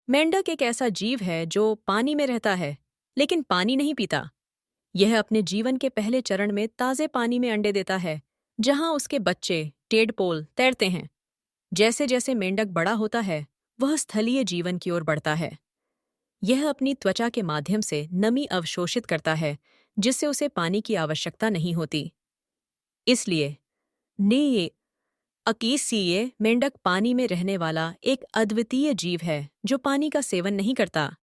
मेंढक एक ऐसा जीव है जो पानी में रहता है, लेकिन पानी नहीं पीता। यह अपने जीवन के पहले चरण में ताजे पानी में अंडे देता है, जहां उसके बच्चे टेडपोल तैरते हैं। जैसे जैसे मेंढक बड़ा होता है, वह स्थलीय जीवन की ओर बढ़ता है। यह अपनी त्वचा के माध्यम से नमी अवशोषित करता है, जिससे उसे पानी की आवश्यकता नहीं होती। इसलिए ने अकीसीय मेंढक पानी में रहने वाला एक अद्वितीय जीव है जो पानी का सेवन नहीं करता।